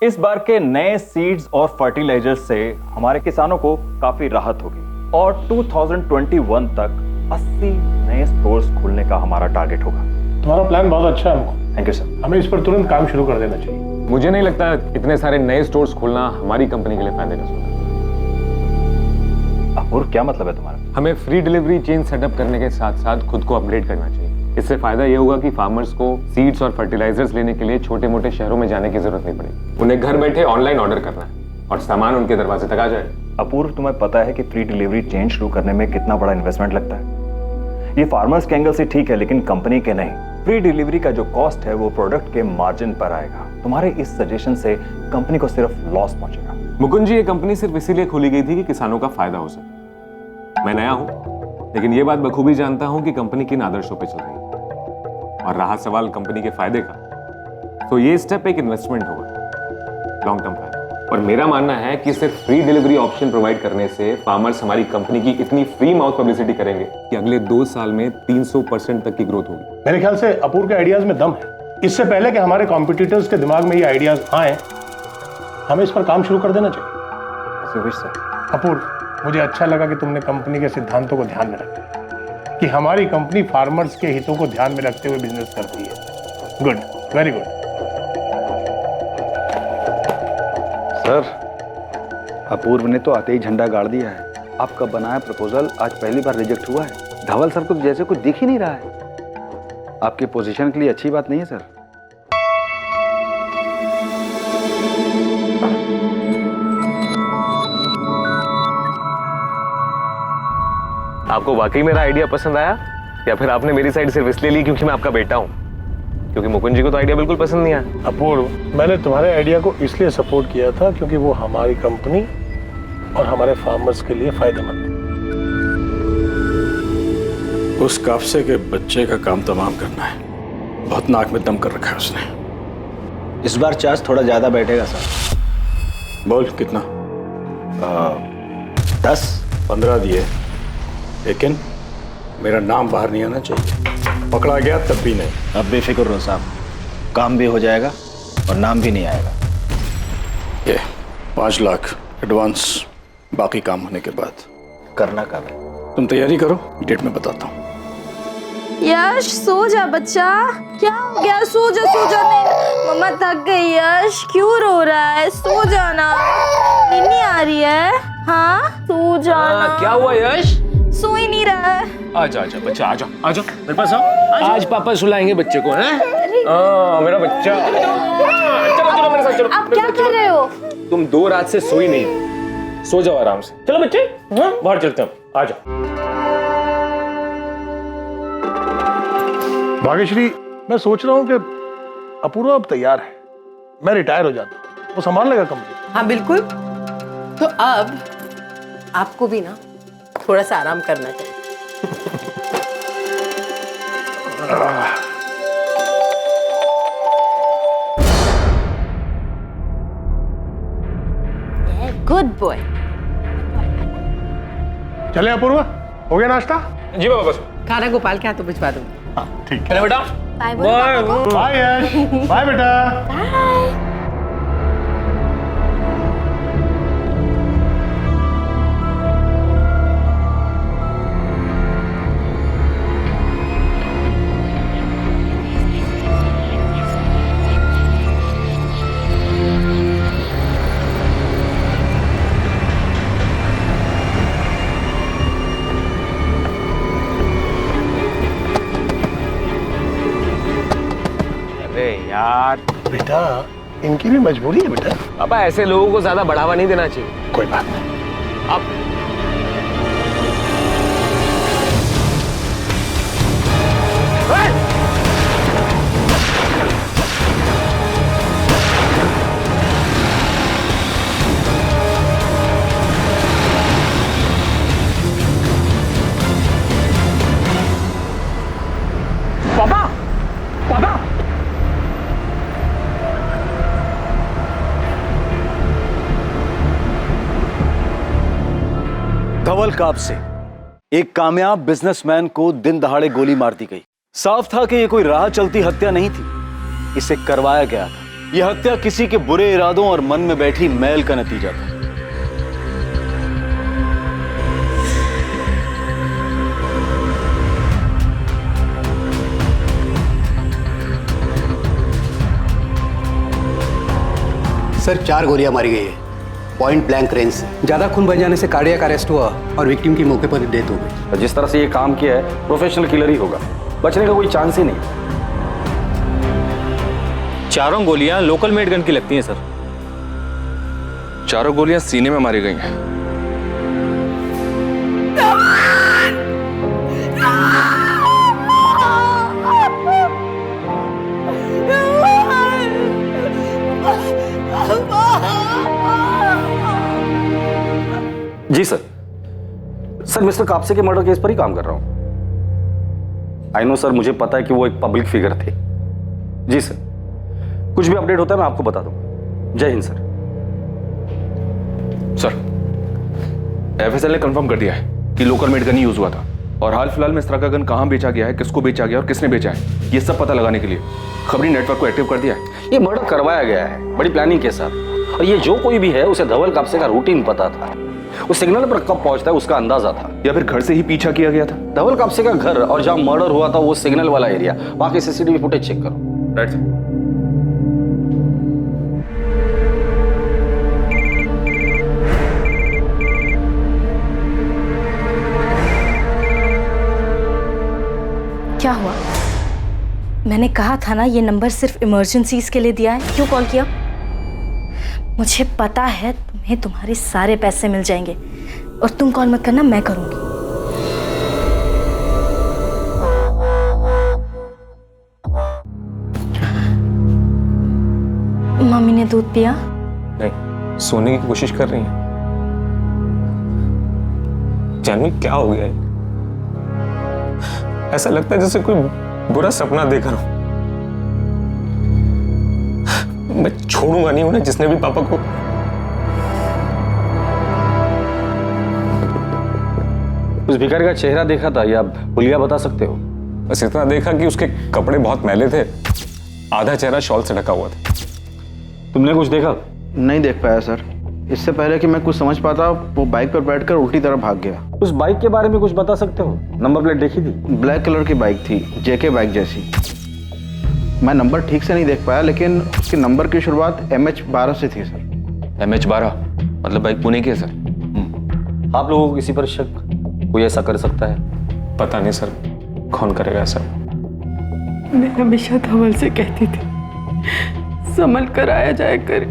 इस बार के नए सीड्स और फर्टिलाइजर्स से हमारे किसानों को काफी राहत होगी और 2021 तक 80 नए स्टोर्स खोलने का हमारा टारगेट होगा। तुम्हारा प्लान बहुत अच्छा है हमको। Thank you sir. हमें इस पर तुरंत काम शुरू कर देना चाहिए। मुझे नहीं लगता इतने सारे नए स्टोर्स खोलना हमारी कंपनी के लिए फायदेमंद होगा। अपूर्व, क्या मतलब है तुम्हारा? हमें फ्री डिलीवरी चेन सेटअप करने के साथ साथ खुद को अपग्रेड करना चाहिए। इससे फायदा ये होगा कि फार्मर्स को सीड्स और फर्टिलाइजर्स लेने के लिए छोटे मोटे शहरों में जाने की जरूरत नहीं पड़ेगी। उन्हें घर बैठे ऑनलाइन ऑर्डर करना है और सामान उनके दरवाजे तक आ जाए। अपूर्व, तुम्हें पता है कि फ्री डिलीवरी चेन शुरू करने में कितना बड़ा इन्वेस्टमेंट लगता है? ये फार्मर्स के एंगल से ठीक है, लेकिन कंपनी के नहीं। फ्री डिलीवरी का जो कॉस्ट है वो प्रोडक्ट के मार्जिन पर आएगा। तुम्हारे इस सजेशन से कंपनी को सिर्फ लॉस पहुंचेगा। मुकुंद जी, ये कंपनी सिर्फ इसीलिए खोली गई थी कि किसानों का फायदा हो सके। मैं नया हूं, लेकिन ये बात बखूबी जानता हूं कि कंपनी किन आदर्शों पर चल रही है। और रहा सवाल कंपनी के फायदे का, तो ये स्टेप एक इन्वेस्टमेंट होगा, लॉन्ग टर्म फायदा। और मेरा मानना है कि सिर्फ फ्री डिलीवरी ऑप्शन प्रोवाइड करने से फार्मर्स हमारी कंपनी की इतनी फ्री माउथ पब्लिसिटी करेंगे कि अगले 2 साल में 300% तक की ग्रोथ होगी। मेरे ख्याल से अपूर्व के आइडियाज में दम है। इससे पहले कि हमारे कॉम्पिटिटर्स के दिमाग में ये आइडियाज आए, हमें इस पर काम शुरू कर देना चाहिए। अपूर्व, मुझे अच्छा लगा कि तुमने कंपनी के सिद्धांतों को ध्यान में रखा, कि हमारी कंपनी फार्मर्स के हितों को ध्यान में रखते हुए बिजनेस करती है। Good, very good. सर, अपूर्व ने तो आते ही झंडा गाड़ दिया है। आपका बनाया प्रपोजल आज पहली बार रिजेक्ट हुआ है। धवल सर को जैसे कुछ दिख ही नहीं रहा है। आपके पोजीशन के लिए अच्छी बात नहीं है सर। आपको वाकई मेरा आइडिया पसंद आया, या फिर आपने मेरी साइड सिर्फ इसलिए ली क्योंकि मैं आपका बेटा हूं? क्योंकि मुकुंद जी को तो आइडिया बिल्कुल पसंद नहीं आया। अपूर्व, मैंने तुम्हारे आइडिया को इसलिए सपोर्ट किया था क्योंकि वो हमारी कंपनी और हमारे फार्मर्स के लिए फायदेमंद है। उस काफसे के बच्चे का काम तमाम करना है। बहुत नाक में दम कर रखा है उसने। इस बार चार्ज थोड़ा ज्यादा बैठेगा सर। बोल कितना? 10 15 दिए, लेकिन मेरा नाम बाहर नहीं आना चाहिए। पकड़ा गया तब भी नहीं। अब बेफिक्र रहो साहब, काम भी हो जाएगा और नाम भी नहीं आएगा। ये 5 लाख एडवांस, बाकी काम होने के बाद। करना कब है? तुम तैयारी करो, डेट में बताता हूँ। यश, सो जा बच्चा। क्या हो गया? सो जा, सो जा। मम्मा थक गई। यश, क्यों रो रहा है? सो जाना। नींद नहीं आ रही है? हाँ, सो जाना। क्या हुआ यश? सो ही नहीं रहा है। आजा आजा बच्चा, आजा आजा मेरे पास आओ। आज पापा सुलाएंगे बच्चे को, हैं? मेरा बच्चा। चलो चलो मेरे साथ चलो। आप क्या कर रहे हो? तुम 2 रात से सोई नहीं, सो जाओ आराम से। चलो बच्चे, बाहर चलते हैं। आजा। भाग्यश्री, मैं सोच रहा हूँ कि अपूर्व अब तैयार है। मैं रिटायर हो जाता हूँ, वो संभाल लेगा कंपनी। हाँ बिल्कुल। तो अब आपको भी ना थोड़ा सा आराम करना चाहिए। Good boy. चले अपूर्व, हो गया नाश्ता? जी बाबा, बस। खाना गोपाल के हाथों भिजवा दूंगी। ठीक चलो बेटा। Bye bye. Bye Yash, bye बेटा। यार बेटा, इनकी भी मजबूरी है बेटा। पापा, ऐसे लोगों को ज्यादा बढ़ावा नहीं देना चाहिए। कोई बात नहीं। अब पापा, पापा। धवल काप से एक कामयाब बिजनेसमैन को दिन दहाड़े गोली मार दी गई। साफ था कि यह कोई राह चलती हत्या नहीं थी, इसे करवाया गया था। यह हत्या किसी के बुरे इरादों और मन में बैठी मैल का नतीजा था। सर 4 गोलियां मारी गई है, पॉइंट ब्लैंक रेंज से। ज्यादा खून बह जाने से कार्डियक अरेस्ट हुआ और विक्टिम की मौके पर डेथ हो गई। जिस तरह से ये काम किया है प्रोफेशनल किलर ही होगा, बचने का कोई चांस ही नहीं। चारों गोलियां लोकल मेड गन की लगती हैं सर। चारों गोलियां सीने में मारी गई हैं। जी सर। सर मिस्टर कापसे के मर्डर केस पर ही काम कर रहा हूं। आई नो सर, मुझे पता है कि वो एक पब्लिक फिगर थे। जी सर, कुछ भी अपडेट होता है मैं आपको बता दूंगा। जय हिंद सर। सर, एफएसएल ने कंफर्म कर दिया है कि लोकल मेड गन ही यूज हुआ था और हाल फिलहाल में इस तरह का गन कहां बेचा गया है, किसको बेचा गया और किसने बेचा है, ये सब पता लगाने के लिए खबरी नेटवर्क को एक्टिव कर दिया है। ये मर्डर करवाया गया है बड़ी प्लानिंग के साथ, और ये जो कोई भी है उसे धवल कापसे का रूटीन पता था। उस सिग्नल पर कब पहुंचता है उसका अंदाजा था, या फिर घर से ही पीछा किया गया था। धवल कापसे का घर और जहां मर्डर हुआ था वो सिग्नल वाला एरिया। बाकी सीसीटीवी फुटेज चेक करो। Right sir. क्या हुआ? मैंने कहा था ना ये नंबर सिर्फ इमरजेंसीज के लिए दिया है। क्यों कॉल किया? मुझे पता है तुम्हें तुम्हारे सारे पैसे मिल जाएंगे और तुम कॉल मत करना, मैं करूंगी। मम्मी ने दूध पिया? नहीं, सोने की कोशिश कर रही हैं। जानवी क्या हो गया है? ऐसा लगता है जैसे कोई बुरा सपना देख रहा हूं। मैं छोड़ूंगा नहीं उन्हें जिसने भी पापा को। उस भिखारी का चेहरा देखा था या हुलिया बता सकते हो? बस इतना देखा कि उसके कपड़े बहुत मैले थे, आधा चेहरा शॉल से ढका हुआ था। तुमने कुछ देखा? नहीं देख पाया सर। इससे पहले कि मैं कुछ समझ पाता वो बाइक पर बैठकर उल्टी तरफ भाग गया। उस बाइक के बारे में कुछ बता सकते हो? नंबर प्लेट देखी थी? ब्लैक कलर की बाइक थी, जेके बाइक जैसी। मैं नंबर ठीक से नहीं देख पाया, लेकिन उसके नंबर की शुरुआत MH12 से थी सर। MH12 मतलब बाइक पुणे की है सर। आप लोगों को किसी पर शक कोई ऐसा कर सकता है? पता नहीं सर, कौन करेगा ऐसा? मैं हमेशा धवल से कहती थी संभल कर आया जाए कर,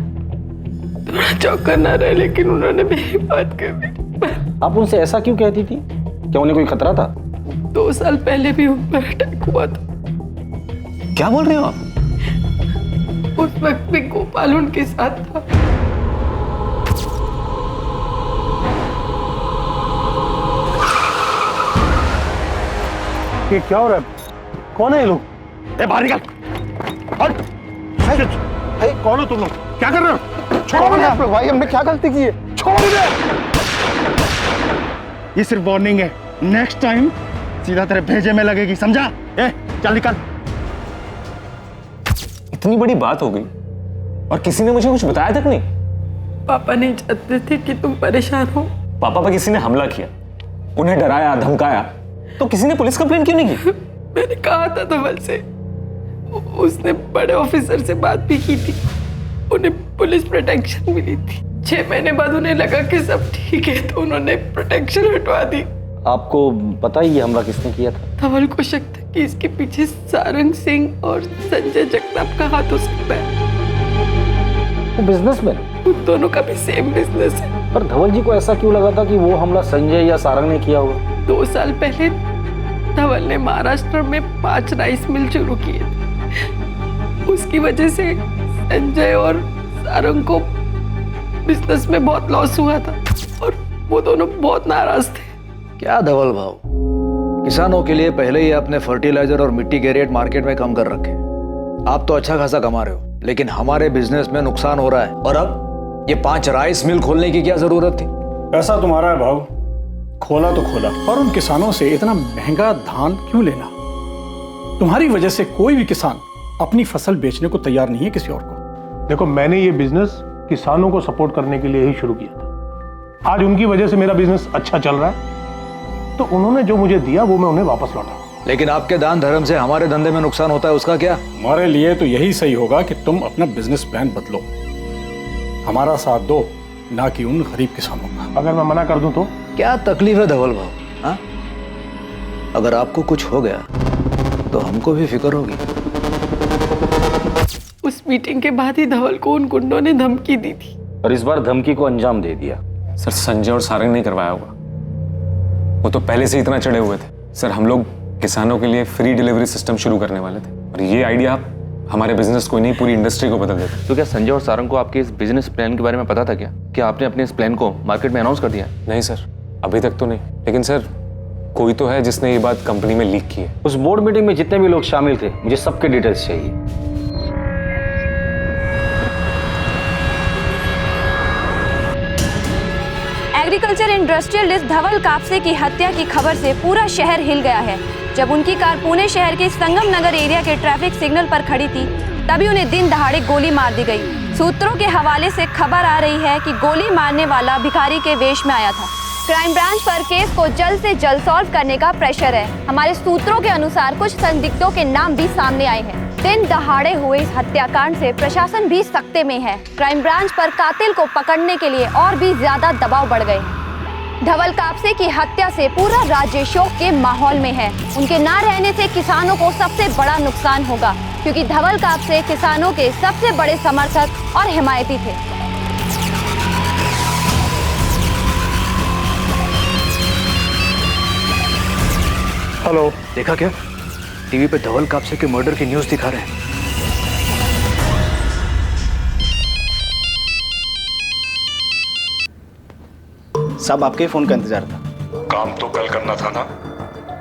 थोड़ा चौका ना रहे, लेकिन उन्होंने मेरी बात कर दी। आप उनसे ऐसा क्यों कहती थी? क्या उन्हें कोई खतरा था? 2 साल पहले भी उन पर अटैक हुआ था। क्या बोल रहे हो आप? उस वक्त भी गोपाल उनके साथ था। ये क्या हो रहा है? कौन है ये लोग? बाहर निकल! हट! कौन हो तुम लोग? क्या कर रहे हो? छोड़ो मुझे! भाई हमने क्या गलती की है? छोड़ो मुझे! ये सिर्फ वार्निंग है, नेक्स्ट टाइम सीधा तेरे भेजे में लगेगी, समझा? चल निकल। इतनी बड़ी बात हो गई और किसी ने मुझे कुछ बताया तक नहीं। पापा नहीं चाहते थे कि तुम परेशान हो। पापा पर किसी ने हमला किया, उन्हें डराया, धमकाया, तो किसी ने पुलिस कंप्लेंट क्यों नहीं की? मैंने कहा था धवल से, उसने बड़े ऑफिसर से बात भी की थी, उन्हें पुलिस प्रोटेक्शन मिली थी। 6 महीने बाद उन्हें लगा कि सब ठीक है तो उन्होंने प्रोटेक्शन हटवा दी। आपको पता ही ये हमला किसने किया था? धवल को शक था कि इसके पीछे सारंग सिंह और संजय जगताप का हाथ हो सकता है। वो बिजनेसमैन, उन दोनों का भी सेम बिजनेस है। पर धवल जी को ऐसा क्यों लगा था कि वो हमला संजय या सारंग ने किया होगा? 2 साल पहले धवल ने महाराष्ट्र में 5 राइस मिल शुरू किए थे। उसकी वजह से संजय और सारंग को बिजनेस में बहुत लॉस हुआ था और वो दोनों बहुत नाराज थे। क्या धवल भाव, किसानों के लिए पहले ही आपने फर्टिलाइजर और मिट्टी के रेट मार्केट में कम कर रखे। आप तो अच्छा खासा कमा रहे हो, लेकिन हमारे बिजनेस में नुकसान हो रहा है। और अब ये 5 राइस मिल खोलने की क्या जरूरत थी? पैसा तुम्हारा है भाव, खोला तो खोला। और उन किसानों से इतना महंगा धान क्यों लेना? तुम्हारी वजह से कोई भी किसान अपनी फसल बेचने को तैयार नहीं है किसी और को। देखो, मैंने ये बिजनेस किसानों को सपोर्ट करने के लिए ही शुरू किया था। आज उनकी वजह से मेरा बिजनेस अच्छा चल रहा है, तो उन्होंने जो मुझे दिया वो मैं उन्हें वापस लौटा। लेकिन आपके दान धर्म से हमारे धंधे में नुकसान होता है, उसका क्या? हमारे लिए तो यही सही होगा कि तुम अपना बिजनेस प्लान बदलो, हमारा साथ दो, ना कि उन गरीब किसानों का। अगर मैं मना कर दूं तो? क्या तकलीफ है धवल भाव? हाँ, अगर आपको कुछ हो गया तो हमको भी फिक्र होगी। उस मीटिंग के बाद ही धवल को उन गुंडों ने धमकी दी थी, और इस बार धमकी को अंजाम दे दिया। सर, संजय और सारंग नहीं करवाया होगा, वो तो पहले से इतना चढ़े हुए थे। सर, हम लोग किसानों के लिए फ्री डिलीवरी सिस्टम शुरू करने वाले थे, और ये आइडिया हमारे बिजनेस को नहीं, पूरी इंडस्ट्री को बदल देता। तो क्या संजय और सारंग को आपके इस बिजनेस प्लान के बारे में पता था क्या? क्या आपने अपने इस प्लान को मार्केट में अनाउंस कर दिया? नहीं सर, अभी तक तो नहीं, लेकिन सर कोई तो है जिसने ये बात कंपनी में लीक की है। उस बोर्ड मीटिंग में जितने भी लोग शामिल थे, मुझे सबके डिटेल्स चाहिए। एग्रीकल्चर इंडस्ट्रियलिस्ट धवल कापसे की हत्या की खबर से पूरा शहर हिल गया है। जब उनकी कार पुणे शहर के संगम नगर एरिया के ट्रैफिक सिग्नल पर खड़ी थी, तभी उन्हें दिन दहाड़े गोली मार दी गई। सूत्रों के हवाले से खबर आ रही है कि गोली मारने वाला भिखारी के वेश में आया था। क्राइम ब्रांच पर केस को जल्द से जल्द सॉल्व करने का प्रेशर है। हमारे सूत्रों के अनुसार कुछ संदिग्धों के नाम भी सामने आए हैं। दिन दहाड़े हुए इस हत्याकांड से प्रशासन भी सख्ते में है। क्राइम ब्रांच पर कातिल को पकड़ने के लिए और भी ज्यादा दबाव बढ़ गए हैं। धवल कापसे की हत्या से पूरा राज्य शोक के माहौल में है। उनके ना रहने से किसानों को सबसे बड़ा नुकसान होगा, क्योंकि धवल कापसे किसानों के सबसे बड़े समर्थक और हिमायती थे। हेलो, देखा क्या? टीवी पे धवल कापसे के मर्डर की न्यूज़ दिखा रहे हैं। साहब, आपके फोन का इंतजार था। काम तो कल करना था ना।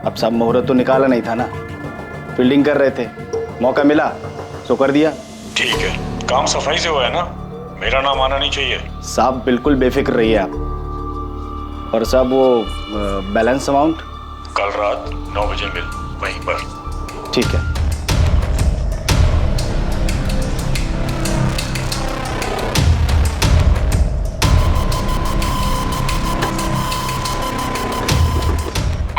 अब साहब, मुहूर्त तो निकाला नहीं था ना, फील्डिंग कर रहे थे, मौका मिला तो कर दिया। ठीक है, काम सफाई से हुआ है ना, मेरा नाम आना नहीं चाहिए। साहब बिल्कुल बेफिक्र रहिए आप। और साहब वो बैलेंस अमाउंट कल रात 9 बजे मिल वहीं पर। ठीक है।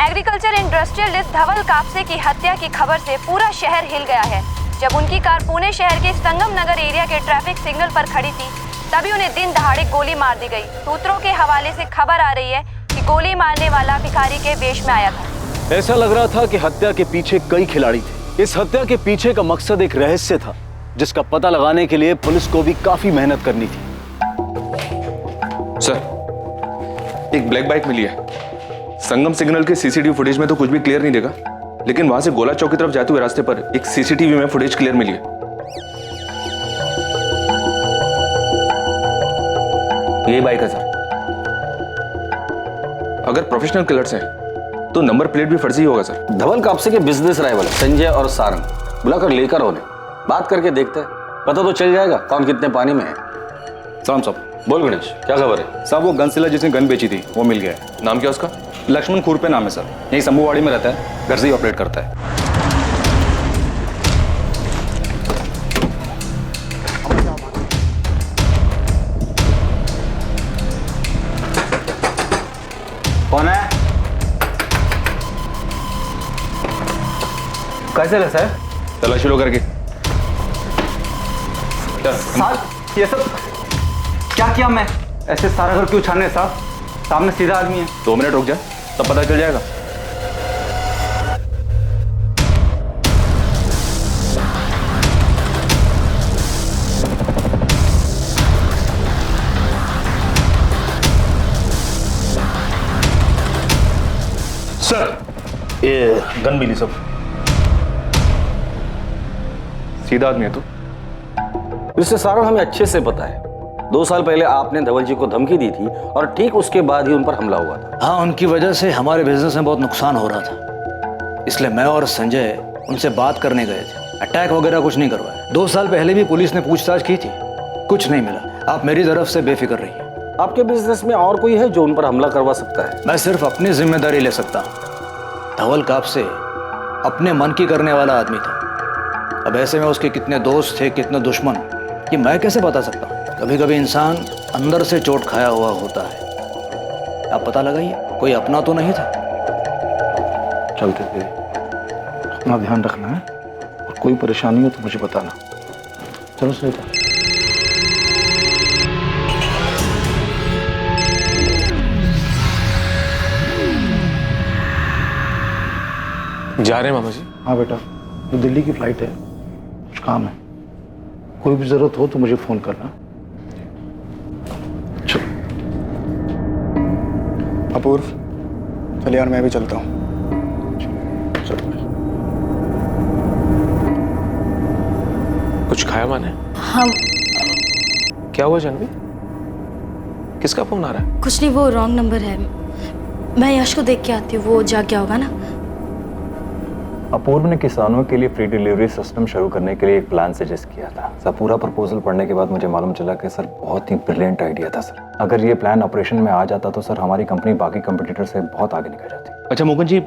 एग्रीकल्चर इंडस्ट्रियलिस्ट धवल कापसे की हत्या की खबर से पूरा शहर हिल गया है। जब उनकी कार पुणे शहर के संगम नगर एरिया के ट्रैफिक सिग्नल पर खड़ी थी, तभी उन्हें दिन दहाड़े गोली मार दी गई। सूत्रों के हवाले से खबर आ रही है कि गोली मारने वाला भिखारी के वेश में आया था। ऐसा लग रहा था कि हत्या के पीछे कई खिलाड़ी थे। इस हत्या के पीछे का मकसद एक रहस्य था, जिसका पता लगाने के लिए पुलिस को भी काफी मेहनत करनी थी। सर, एक ब्लैक बाइक मिली है। संगम सिग्नल के सीसीटीवी फुटेज में तो कुछ भी क्लियर नहीं देगा, लेकिन वहां से गोला चौक की तरफ जाते हुए रास्ते पर एक सीसीटीवी में फुटेज क्लियर मिली है। यही बाइक है सर। अगर प्रोफेशनल किलर्स हैं तो नंबर प्लेट भी फर्जी होगा सर। धवल कापसे के बिजनेस राइवल संजय और सारंग बुलाकर लेकर उन्हें बात करके देखते हैं, पता तो चल जाएगा कौन कितने पानी में है। साहब साहब, बोल गणेश, क्या खबर है? साहब वो गन सेलर जिसने गन बेची थी वो मिल गया है। नाम क्या उसका? लक्ष्मण खुरपे नाम है सर, यही शंभूवाड़ी में रहता है, घर से ही ऑपरेट करता है। कौन है? कैसे ले सर? तलाशी लो करके। साहब ये सब क्या किया मैं? ऐसे सारा घर क्यों छाने साहब? सामने सीधा आदमी है। 2 मिनट रुक जा, तब पता चल जाएगा। सर, ये गन मिली सब। सीधा आदमी है तू। इससे सारा हमें अच्छे से पता है। 2 साल पहले आपने धवल जी को धमकी दी थी और ठीक उसके बाद ही उन पर हमला हुआ था। हाँ, उनकी वजह से हमारे बिजनेस में बहुत नुकसान हो रहा था, इसलिए मैं और संजय उनसे बात करने गए थे। अटैक वगैरह कुछ नहीं करवाया। 2 साल पहले भी पुलिस ने पूछताछ की थी, कुछ नहीं मिला। आप मेरी तरफ से बेफिक्र रहिए। आपके बिजनेस में और कोई है जो उन पर हमला करवा सकता है? मैं सिर्फ अपनी जिम्मेदारी ले सकता हूँ। धवल कापसे अपने मन की करने वाला आदमी था। अब ऐसे में उसके कितने दोस्त थे, कितने दुश्मन, ये मैं कैसे बता सकता हूँ? कभी कभी इंसान अंदर से चोट खाया हुआ होता है। आप पता लगाइए, कोई अपना तो नहीं था। चलते थे, अपना ध्यान रखना है और कोई परेशानी हो तो मुझे बताना। चलो श्वेता। जा रहे हैं मामा जी? हाँ बेटा, तो दिल्ली की फ्लाइट है, कुछ काम है। कोई भी जरूरत हो तो मुझे फोन करना। चलो। अपूर्व, चलिए यार मैं भी चलता हूँ। चलो। कुछ खाया माने? हम क्या हुआ जानवी? किसका फोन आ रहा है? कुछ नहीं, वो रॉन्ग नंबर है। मैं यश को देख के आती हूँ, वो जाग गया होगा ना। अपूर्व ने किसानों के लिए फ्री डिलीवरी सिस्टम शुरू करने के लिए एक प्लान सजेस्ट किया था सर। पूरा प्रपोजल पढ़ने के बाद मुझे मालूम चला कि सर बहुत ही ब्रिलियंट आइडिया था सर। अगर ये प्लान ऑपरेशन में आ जाता तो सर हमारी कंपनी बाकी कंपटीटर से बहुत आगे निकल जाती। अच्छा मोहन जी,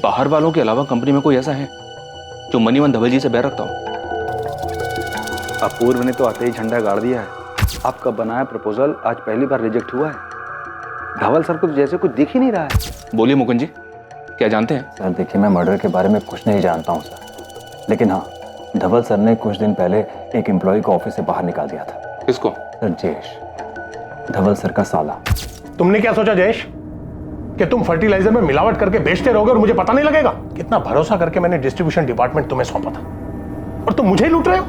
बाहर वालों के अलावा कंपनी में कोई ऐसा है जो मनीवन धवल जी से बैर रखता हो? अपूर्व ने तो आते ही झंडा गाड़ दिया है। आपका बनाया प्रपोजल आज पहली बार रिजेक्ट हुआ है। धवल सर को तो जैसे कुछ दिख ही नहीं रहा है। बोलिए मुकुंद जी, क्या जानते हैं? सर देखिए, मैं मर्डर के बारे में कुछ नहीं जानता हूँ सर, लेकिन हाँ, धवल सर ने कुछ दिन पहले एक एम्प्लॉय को ऑफिस से बाहर निकाल दिया था। किसको? सर जयेश, धवल सर का साला। तुमने क्या सोचा जयेश कि तुम फर्टिलाइजर में मिलावट करके बेचते रहोगे और मुझे पता नहीं लगेगा? कितना भरोसा करके मैंने डिस्ट्रीब्यूशन डिपार्टमेंट तुम्हें सौंपा था और तुम मुझे ही लूट रहे हो।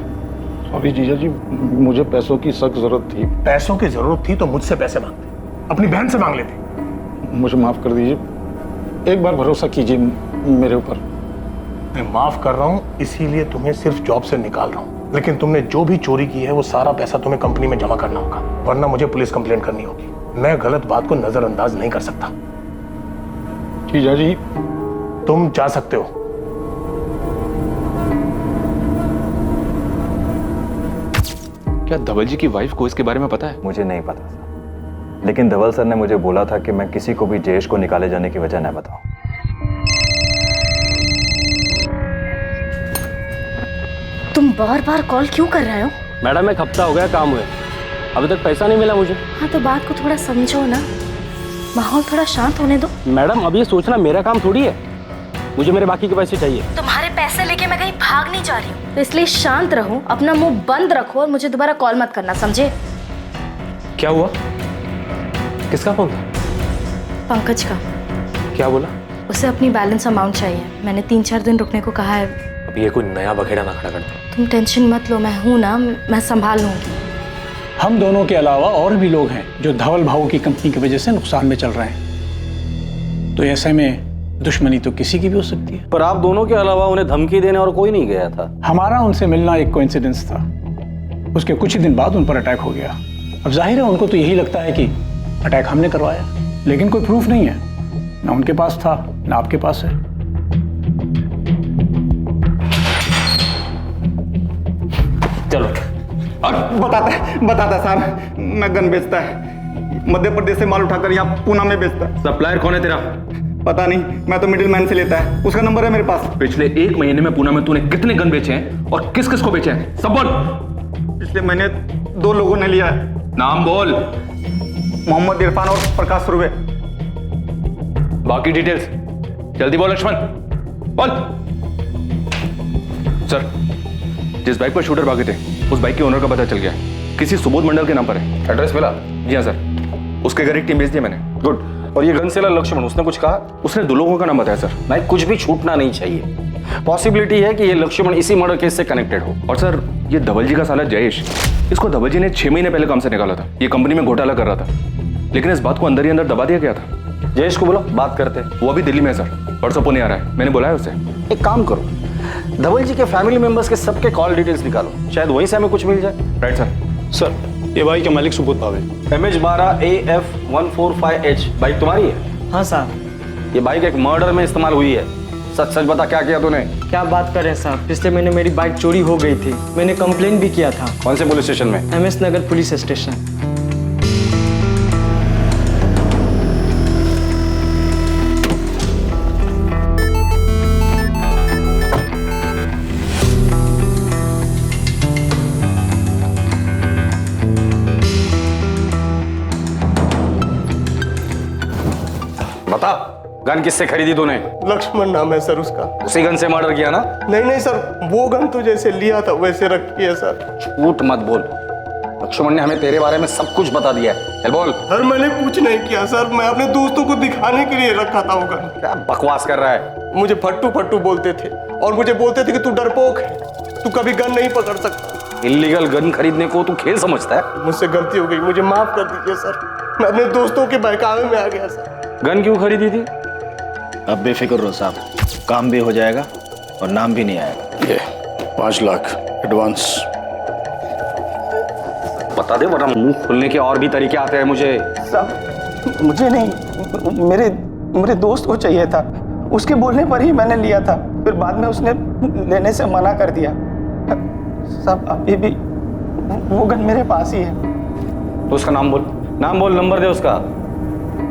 सॉरी जीजा जी, मुझे पैसों की सख्त जरूरत थी। पैसों की जरूरत थी तो मुझसे पैसे मांगते, अपनी बहन से मांग लेते। मुझे माफ कर दीजिए, एक बार भरोसा कीजिए मेरे ऊपर। मैं माफ कर रहा हूं, इसीलिए तुम्हें सिर्फ जॉब से निकाल रहा हूं, लेकिन तुमने जो भी चोरी की है वो सारा पैसा तुम्हें कंपनी में जमा करना होगा, वरना मुझे पुलिस कंप्लेंट करनी होगी। मैं गलत बात को नजरअंदाज नहीं कर सकता। जीजा जी, तुम जा सकते हो। क्या धवल जी की वाइफ को इसके बारे में पता है? मुझे नहीं पता सर, लेकिन धवल सर ने मुझे बोला था कि मैं किसी को भी जयेश को निकाले जाने की वजह न बताऊं। तुम बार बार कॉल क्यों कर रहे हो? मैडम एक हफ्ता हो गया काम हुए, अभी तक पैसा नहीं मिला मुझे। हाँ तो बात को थोड़ा समझो ना, माहौल थोड़ा शांत होने दो। मैडम अब ये सोचना मेरा काम थोड़ी है, मुझे मेरे बाकी के पैसे चाहिए। तुम्हारे पैसे लेके मैं कहीं भाग नहीं जा रही हूँ, तो इसलिए शांत रहो, अपना मुंह बंद रखो और मुझे दोबारा कॉल मत करना, समझे? क्या हुआ? किसका फोन था? पंकज का। क्या बोला? उसे अपनी बैलेंस अमाउंट चाहिए, मैंने 3-4 दिन रुकने को कहा है। अब ये कोई नया बखेड़ा ना खड़ा करते। तुम टेंशन मत लो, मैं हूं ना, मैं संभाल लूंगी। हम दोनों के अलावा और भी लोग हैं जो धवल भाऊ की कंपनी की वजह से नुकसान में चल रहे हैं, तो ऐसे में दुश्मनी तो किसी की भी हो सकती है। पर आप दोनों के अलावा उन्हें धमकी देने और कोई नहीं गया था। हमारा उनसे मिलना एक कोइंसिडेंस था, उसके कुछ ही दिन बाद उन पर अटैक हो गया। अब जाहिर है उनको तो यही लगता है कि अटैक हमने करवाया, लेकिन कोई प्रूफ नहीं है, ना उनके पास था ना आपके पास है। चलो बताता सर, मैं गन बेचता है, मध्य प्रदेश से माल उठाकर यहाँ पूना में बेचता है। सप्लायर कौन है तेरा? पता नहीं, मैं तो मिडिल मैन से लेता है, उसका नंबर है मेरे पास। पिछले 1 महीने में पूना में तूने कितने गन बेचे हैं और किस किस को बेचे हैं? सब बोल। पिछले महीने 2 लोगों ने लिया है। नाम बोल। मोहम्मद इरफान और प्रकाश सुरवे। बाकी डिटेल्स जल्दी बोल लक्ष्मण, बोल। सर, जिस बाइक पर शूटर भागे थे उस बाइक के ओनर का पता चल गया, किसी सुबोध मंडल के नाम पर है। एड्रेस मिला? जी हाँ सर, उसके घर एक टीम भेज दी मैंने। गुड। और ये गन सेलर लक्ष्मण, उसने कुछ कहा? उसने 2 लोगों का नाम बताया सर। नहीं, कुछ भी छूटना नहीं चाहिए। पॉसिबिलिटी है कि ये लक्ष्मण इसी मर्डर केस से कनेक्टेड हो। और सर, ये धवल जी का साला जयेश, इसको धवल जी ने 6 महीने पहले काम से निकाला था। ये कंपनी में घोटाला कर रहा था, लेकिन इस बात को अंदर ही अंदर दबा दिया गया था। जयेश को बोलो, बात करते। वो अभी दिल्ली में है सर, परसों पुणे आ रहा है, मैंने बुलाया उसे। एक काम करो, धवल जी के फैमिली मेंबर्स के सबके कॉल डिटेल्स निकालो, शायद वहीं से हमें कुछ मिल जाए। Right sir. सर, ये बाइक का मालिक Subodh Bhave. MH12 AF145H bike तुम्हारी है? हाँ साहब। ये बाइक एक मर्डर में इस्तेमाल हुई है। सच सच बता, क्या किया तूने? क्या बात कर रहे हैं साहब, पिछले महीने मेरी बाइक चोरी हो गई थी, मैंने कंप्लेंट भी किया था। कौन से पुलिस स्टेशन में? MS नगर पुलिस स्टेशन। बता, गन किससे खरीदी तूने? लक्ष्मण नाम है सर उसका। उसी गन से मर्डर किया ना? नहीं सर, वो गन तो जैसे लिया था वैसे रखी है सर। झूठ मत बोल, लक्ष्मण ने हमें तेरे बारे में सब कुछ बता दिया है। चल बोल। सर मैंने कुछ नहीं किया सर, मैं अपने दोस्तों को दिखाने के लिए रखा था वो गन। क्या बकवास कर रहा है? मुझे फट्टू फट्टू बोलते थे और मुझे बोलते थे कि तू डरपोक है, तू कभी गन नहीं पकड़ सकता। इल्लीगल गन खरीदने को तू खेल समझता है? मुझसे गलती हो गई, मुझे माफ कर दीजिए सर। मैं अपने दोस्तों के बहकावे में आ गया सर। गन क्यों खरीदी थी? अब बेफिक्र रहो साहब, काम भी हो जाएगा और नाम भी नहीं आएगा। ये 5 लाख एडवांस। बता दे वरना मुंह खोलने के और भी तरीके आते हैं मुझे। साहब मुझे नहीं, मेरे दोस्त को चाहिए था, उसके बोलने पर ही मैंने लिया था, फिर बाद में उसने लेने से मना कर दिया। साहब अभी भी वो गन मेरे पास ही है। तो उसका नाम बोल, नंबर दे उसका।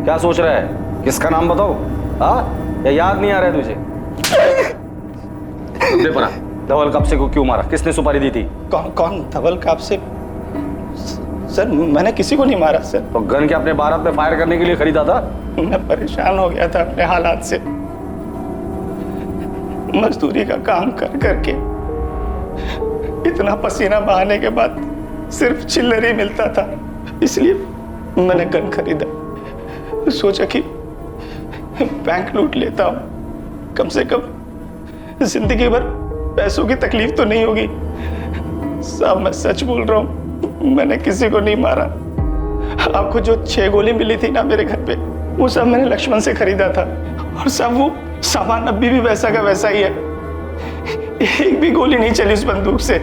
क्या सोच रहा है? किसका नाम बताओ? हाँ, या याद नहीं आ रहा है तुझे? दे परा, धवल कापसे को क्यों मारा? किसने सुपारी दी थी? कौन धवल कापसे? सर मैंने किसी को नहीं मारा सर। तो गन क्या अपने बारात में फायर करने के लिए खरीदा था? मैं परेशान हो गया था अपने हालात से, मजदूरी का काम कर करके इतना पसीना बहाने के बाद सिर्फ चिल्लर ही मिलता था, इसलिए मैंने गन खरीदा। सोचा कि बैंक लूट लेता हूं, कम से कम जिंदगी भर पैसों की तकलीफ तो नहीं होगी। साहब मैं सच बोल रहा हूं, मैंने किसी को नहीं मारा। आपको जो 6 गोली मिली थी ना मेरे घर पे, वो सब मैंने लक्ष्मण से खरीदा था। और सब वो सामान अभी भी वैसा का वैसा ही है, एक भी गोली नहीं चली उस बंदूक से।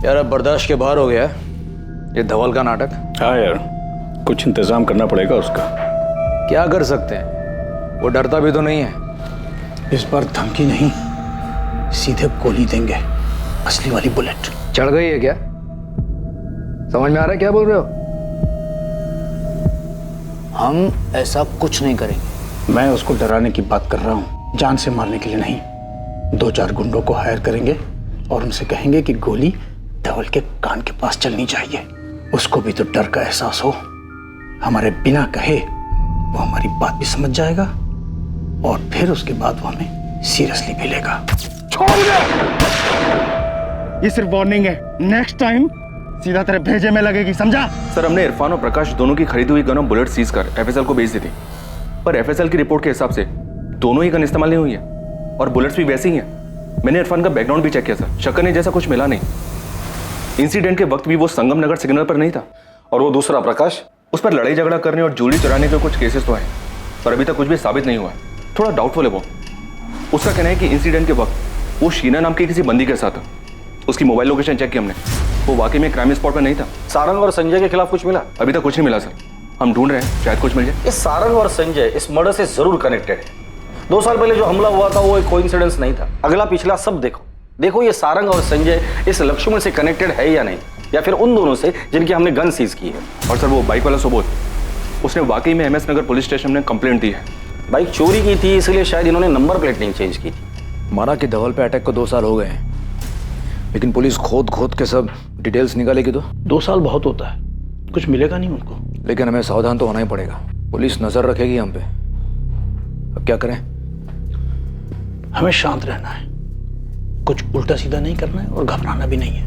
यार अब बर्दाश्त के बाहर हो गया ये धवल का नाटक। हाँ यार, कुछ इंतजाम करना पड़ेगा उसका। क्या कर सकते हैं, वो डरता भी तो नहीं है। इस बार धमकी नहीं, सीधे गोली देंगे, असली वाली बुलेट। चढ़ गई है क्या? समझ में आ रहा है क्या बोल रहे हो? हम ऐसा कुछ नहीं करेंगे। मैं उसको डराने की बात कर रहा हूँ, जान से मारने के लिए नहीं। 2-4 गुंडों को हायर करेंगे और उनसे कहेंगे कि गोली धवल के कान के पास चलनी चाहिए। उसको भी तो डर का एहसास हो, हमारे बिना कहे वो हमारी बात भी समझ जाएगा और फिर उसके बाद वो हमें सीरियसली भी लेगा। छोड़ दे, ये सिर्फ वार्निंग है, नेक्स्ट टाइम सीधा तेरे भेजे में लगेगी, समझा? सर हमने इरफान और प्रकाश दोनों की खरीदी हुई गन और बुलेट सीज कर एफएसएल को भेज दी थी, पर एफएसएल की रिपोर्ट के हिसाब से दोनों ही गन इस्तेमाल नहीं हुई है और बुलेट्स भी वैसी ही हैं। मैंने इरफान का बैकग्राउंड भी चेक किया सर, शक्कर नहीं जैसा कुछ मिला नहीं। इंसिडेंट के वक्त भी वो संगम नगर सिग्नल पर नहीं था। और वो दूसरा प्रकाश, उस पर लड़ाई झगड़ा करने और ज्वेलरी चुराने के कुछ केसेस तो हैं, पर अभी तक कुछ भी साबित नहीं हुआ है। थोड़ा डाउटफुल है वो। उसका कहना है कि इंसिडेंट के वक्त वो शीना नाम के किसी बंदी के साथ था। उसकी मोबाइल लोकेशन चेक की हमने, वो वाकई में क्राइम स्पॉट पर नहीं था। सारंग और संजय के खिलाफ कुछ मिला? अभी तक कुछ नहीं मिला सर, हम ढूंढ रहे हैं, शायद कुछ मिल जाए। इस सारंग और संजय इस मर्डर से जरूर कनेक्टेड है। 2 साल पहले जो हमला हुआ था वो एक कोइंसिडेंस नहीं था। अगला पिछला सब देखो ये सारंग और संजय इस लक्ष्मण से कनेक्टेड है या नहीं, या फिर उन दोनों से जिनकी हमने गन सीज की है। और सर वो बाइक वाला सुबोध, उसने वाकई में एमएस नगर पुलिस स्टेशन में कंप्लेंट दी है। बाइक चोरी की थी, इसलिए शायद इन्होंने नंबर प्लेट नहीं चेंज की थी। माना कि धवल पे अटैक को 2 साल हो गए हैं, लेकिन पुलिस खोद के सब डिटेल्स निकालेगी तो 2 साल बहुत होता है, कुछ मिलेगा नहीं उनको। लेकिन हमें सावधान तो होना ही पड़ेगा, पुलिस नजर रखेगी हम पे। अब क्या करें? हमें शांत रहना है, कुछ उल्टा सीधा नहीं करना है और घबराना भी नहीं है।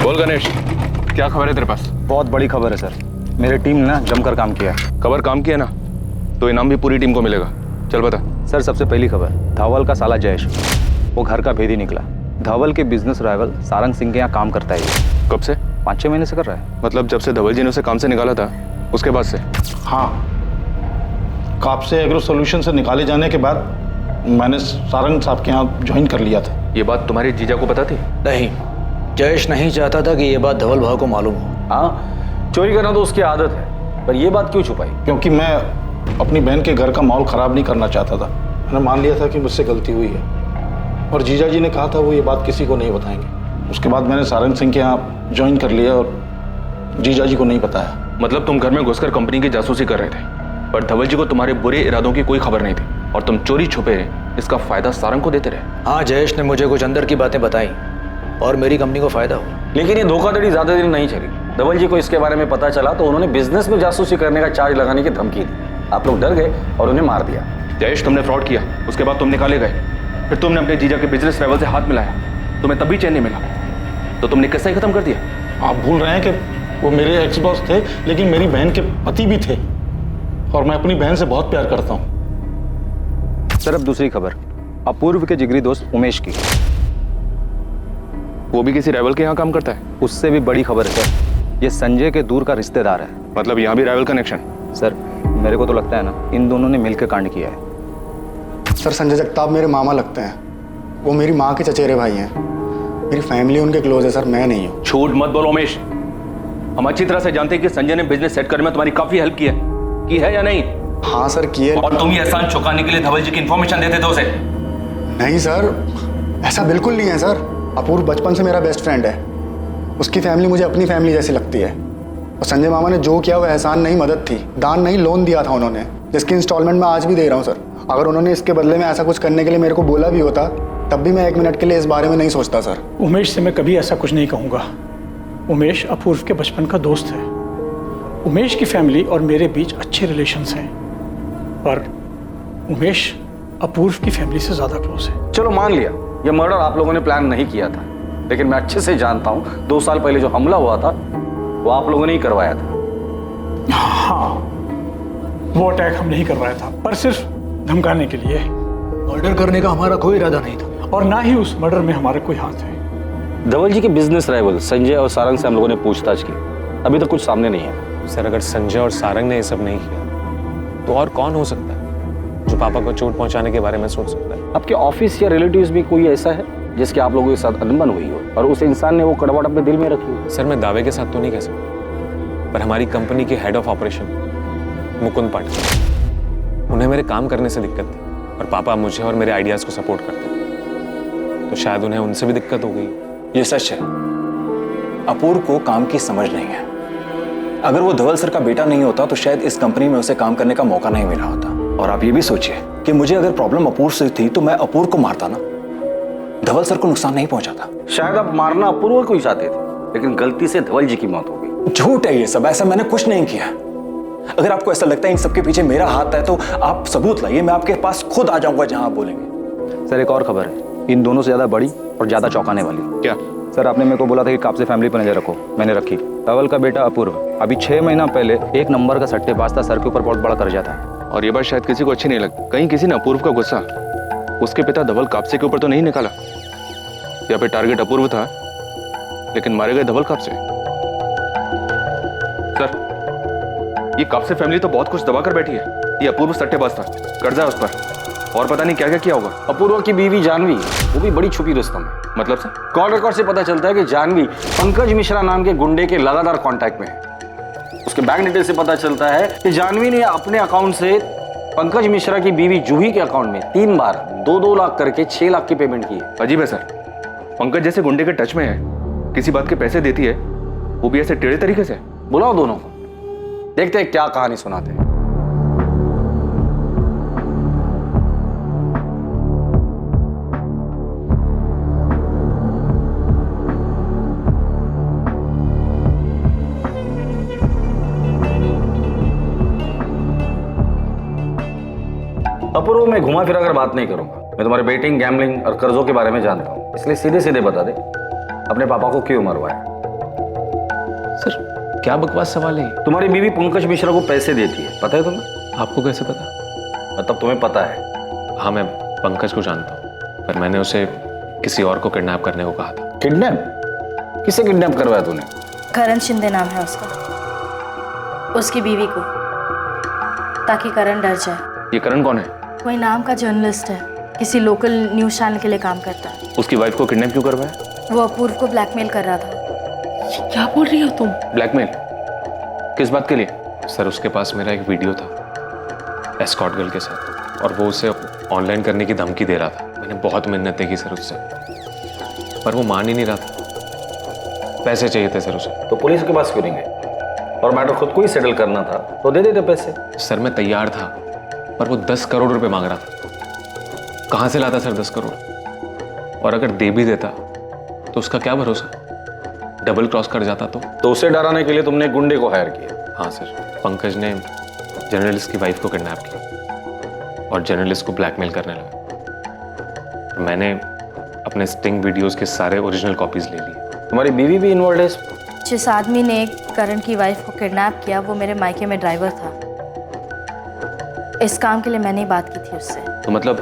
बोल गणेश, क्या खबर है तेरे पास? बहुत बड़ी खबर है सर, मेरी टीम ने जमकर काम किया है। खबर काम किया ना, तो इनाम भी पूरी टीम को मिलेगा। चल बता। सर सबसे पहली खबर, धवल का साला जयेश, वो घर का भेदी निकला। धवल के बिजनेस राइवल सारंग सिंह के यहाँ काम करता है। कब से? 5-6 महीने से कर रहा है। मतलब जब से धवल जी ने उसे काम से निकाला था उसके बाद से? हाँ, कापसे एग्रो सॉल्यूशन से निकाले जाने के बाद मैंने सारंग साहब के यहाँ ज्वाइन कर लिया था। ये बात तुम्हारे जीजा को पता थी? नहीं, जयेश नहीं चाहता था कि ये बात धवल भाव को मालूम हो। हाँ, चोरी करना तो उसकी आदत है, पर ये बात क्यों छुपाई? क्योंकि मैं अपनी बहन के घर का माहौल खराब नहीं करना चाहता था। मैंने मान लिया था कि मुझसे गलती हुई है और जीजा जी ने कहा था वो ये बात किसी को नहीं बताएंगे। उसके बाद मैंने सारंग सिंह के यहाँ ज्वाइन कर लिया और जीजा जी को नहीं बताया। मतलब तुम घर में घुसकर कंपनी की जासूसी कर रहे थे, पर धवल जी को तुम्हारे बुरे इरादों की कोई खबर नहीं थी और तुम चोरी छुपे इसका फायदा सारंग को देते रहे। हाँ, जयेश ने मुझे कुछ अंदर की बातें बताई और मेरी कंपनी को फायदा हुआ। लेकिन ये धोखाधड़ी ज्यादा दिन नहीं चली। धवल जी को इसके बारे में पता चला तो उन्होंने बिजनेस में जासूसी करने का चार्ज लगाने की धमकी दी। आप लोग डर गए और उन्हें मार दिया। जयेश, तुमने फ्रॉड किया, उसके बाद तुम निकाले गए, फिर तुमने अपने जीजा के बिजनेस राइवल से हाथ मिलाया, तुम्हें तब भी चैन नहीं मिला, तो तुमने किस्सा ही खत्म कर दिया। आप भूल रहे हैं कि वो मेरे एक्स बॉस थे, लेकिन मेरी बहन के पति भी थे और मैं अपनी बहन से बहुत प्यार करता हूँ। सर अब दूसरी खबर, अपूर्व के जिगरी दोस्त उमेश की। वो भी किसी राइवल के यहाँ काम करता है? उससे भी बड़ी खबर है सर, ये संजय के दूर का रिश्तेदार है। मतलब यहाँ भी राइवल कनेक्शन? सर मेरे को तो लगता है ना, इन दोनों ने मिलकर कांड किया है। सर संजय जगताप मेरे मामा लगते हैं, वो मेरी माँ के चचेरे भाई हैं, मेरी फैमिली उनके क्लोज है सर, मैं नहीं हूँ। झूठ मत बोलो उमेश, हम अच्छी तरह से जानते हैं कि संजय ने बिजनेस सेट करने में तुम्हारी काफी हेल्प की है या नहीं? हाँ सर की है। और तुम ये एहसान चुकाने के लिए धवल जी की इंफॉर्मेशन देते थे उसे? नहीं सर, ऐसा बिल्कुल नहीं है सर। अपूर्व बचपन से मेरा बेस्ट फ्रेंड है, उसकी फैमिली मुझे अपनी फैमिली जैसी लगती है। और संजय मामा ने जो किया वो एहसान नहीं, मदद थी, दान नहीं, लोन दिया था उन्होंने, जिसकी इंस्टॉलमेंट मैं आज भी दे रहा हूँ सर। अगर उन्होंने इसके बदले में ऐसा कुछ करने के लिए मेरे को बोला भी होता तब भी मैं 1 मिनट के लिए इस बारे में नहीं सोचता सर। उमेश से मैं कभी ऐसा कुछ नहीं कहूँगा। उमेश अपूर्व के बचपन का दोस्त है। उमेश की फैमिली और मेरे बीच अच्छे रिलेशंस हैं, पर उमेश अपूर्व की फैमिली से ज़्यादा क्लोज है। चलो मान लिया ये मर्डर आप लोगों ने प्लान नहीं किया था, लेकिन मैं अच्छे से जानता हूँ 2 साल पहले जो हमला हुआ था वो आप लोगों ने ही करवाया था। हाँ, वो अटैक हम नहीं करवाया था, पर सिर्फ धमकाने के लिए। मर्डर करने का हमारा कोई इरादा नहीं था और ना ही उस मर्डर में हमारा कोई हाथ है। धवल जी के बिजनेस राइवल संजय और सारंग से हम लोगों ने पूछताछ की, अभी तक कुछ सामने नहीं है। सर अगर संजय और सारंग ने ये सब नहीं किया तो और कौन हो सकता है जो पापा को चोट पहुंचाने के बारे में सोच सकता है? आपके ऑफिस या रिलेटिव्स में कोई ऐसा है जिसके आप लोगों के साथ अनबन हुई हो और उस इंसान ने वो कड़वाहट अपने दिल में रखी हो? सर मैं दावे के साथ तो नहीं कह सकता, पर हमारी कंपनी के head of operation Mukund Patil, उन्हें मेरे काम करने से दिक्कत थी और पापा मुझे और मेरे आइडियाज को सपोर्ट करते थे, तो शायद उन्हें उनसे भी दिक्कत हो गई। ये सच है, अपूर्व को काम की समझ नहीं है। अगर वो धवल सर का बेटा नहीं होता तो शायद इस कंपनी में उसे काम करने का मौका नहीं मिला होता। और आप ये भी सोचिए कि मुझे अगर प्रॉब्लम अपूर्व से थी तो मैं अपूर्व को मारता ना, धवल सर को नुकसान नहीं पहुंचाता। शायद आप मारना अपूर्व को ही चाहते थे, लेकिन गलती से धवल जी की मौत हो गई। झूठ है ये सब, ऐसा मैंने कुछ नहीं किया। अगर आपको ऐसा लगता है इन सबके पीछे मेरा हाथ है तो आप सबूत लाइए, मैं आपके पास खुद आ जाऊंगा जहां आप बोलेंगे। सर एक और खबर है, इन दोनों से ज्यादा बड़ी और ज्यादा चौंकाने वाली। क्या? सर आपने मेरे को बोला था कि कापसे फैमिली पर नजर रखो, मैंने रखी। धवल का बेटा अपूर्व अभी 6 महीना पहले 1 नंबर का सट्टेबाज था, सर के ऊपर बहुत बड़ा कर्जा था। और ये बात शायद किसी को अच्छी नहीं लगती। कहीं किसी ने अपूर्व का गुस्सा उसके पिता धवल कापसे के ऊपर तो नहीं निकाला, या फिर टारगेट अपूर्व था लेकिन मारे गए धवल कापसे। सर ये कापसे फैमिली तो बहुत कुछ दबाकर बैठी है। ये अपूर्व सट्टेबाज था, कर्जा है उस पर और पता नहीं क्या क्या किया होगा। अपूर्व की बीवी जानवी, वो भी बड़ी छुपी रुस्तम है। मतलब सर? कॉल रिकॉर्ड से पता चलता है कि जानवी पंकज मिश्रा नाम के गुंडे के लगातार कांटेक्ट में है। उसके बैंक डिटेल से पता चलता है कि जानवी ने अपने अकाउंट से पंकज मिश्रा की बीवी जूही के अकाउंट में 3 बार 2-2 लाख करके 6 लाख की पेमेंट की है। अजीब है सर, पंकज जैसे गुंडे के टच में है, किसी बात के पैसे देती है, वो भी ऐसे टेढ़े तरीके से। बुलाओ दोनों को, देखते हैं क्या कहानी सुनाते हैं। अपूर्व मैं घुमा फिरा कर बात नहीं करूंगा। मैं तुम्हारे बेटिंग, गैम्बलिंग और कर्जों के बारे में जानता हूं, इसलिए सीधे सीधे बता दे अपने पापा को क्यों मरवाया। सर क्या बकवास सवाल है? तुम्हारी बीवी पंकज मिश्रा को पैसे देती है, पता है तुम्हें? आपको कैसे पता? मतलब तुम्हें पता है? हाँ मैं पंकज को जानता हूँ, पर मैंने उसे किसी और को किडनैप करने को कहा था। किडनैप? किसे किडनैप करवाया तूने? करण शिंदे नाम है उसका, उसकी बीवी को, ताकि करण डर जाए। ये करण कौन है? कोई नाम का जर्नलिस्ट है, किसी लोकल न्यूज चैनल के लिए काम करता है। उसकी वाइफ को किडनैप क्यों करवाया? वो अपूर्व को ब्लैकमेल कर रहा था। क्या बोल रही हो तुम? ब्लैकमेल? किस बात के लिए? सर उसके पास मेरा एक वीडियो था एस्कॉर्ट गर्ल के साथ, और वो उसे ऑनलाइन करने की धमकी दे रहा था। मैंने बहुत मिन्नतें की सर उससे, पर वो मान ही नहीं रहा था। पैसे चाहिए थे सर उसे। तो पुलिस के पास क्यों नहीं गए? और मैटर खुद को ही सेटल करना था तो दे देते पैसे। सर मैं तैयार था, पर वो 10 करोड़ रुपए मांग रहा था। कहां से लाता सर 10 करोड़? और अगर दे भी देता तो उसका क्या भरोसा, डबल क्रॉस कर जाता तो उसे डराने के लिए तुमने गुंडे को हायर किया? हाँ सर, पंकज ने जर्नलिस्ट की वाइफ को किडनैप किया और जर्नलिस्ट को ब्लैकमेल करने लगा। मैंने अपने स्टिंग वीडियोस के सारे ओरिजिनल कॉपीज ले लिए। तुम्हारी बीवी भी इन्वॉल्व है? जिस आदमी ने करण की वाइफ को किडनैप किया वो मेरे मायके में ड्राइवर था। इस काम के लिए मैंने ही बात की थी उससे। तो मतलब